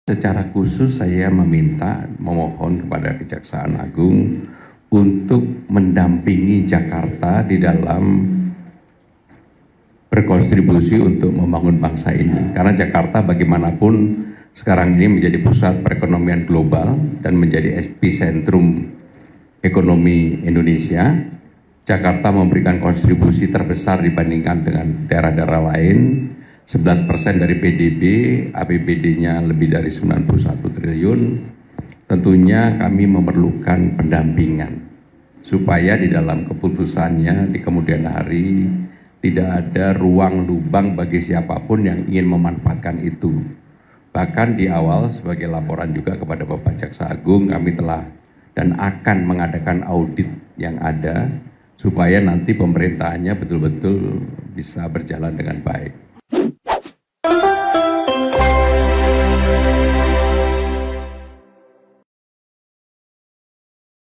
Secara khusus saya memohon kepada Kejaksaan Agung untuk mendampingi Jakarta di dalam berkontribusi untuk membangun bangsa ini. Karena Jakarta bagaimanapun sekarang ini menjadi pusat perekonomian global dan menjadi epicentrum ekonomi Indonesia. Jakarta memberikan kontribusi terbesar dibandingkan dengan daerah-daerah lain. 11% dari PDB, APBD-nya lebih dari 91 triliun. Tentunya kami memerlukan pendampingan supaya di dalam keputusannya di kemudian hari tidak ada ruang lubang bagi siapapun yang ingin memanfaatkan itu. Bahkan di awal sebagai laporan juga kepada Bapak Jaksa Agung, kami telah dan akan mengadakan audit yang ada supaya nanti pemerintahannya betul-betul bisa berjalan dengan baik.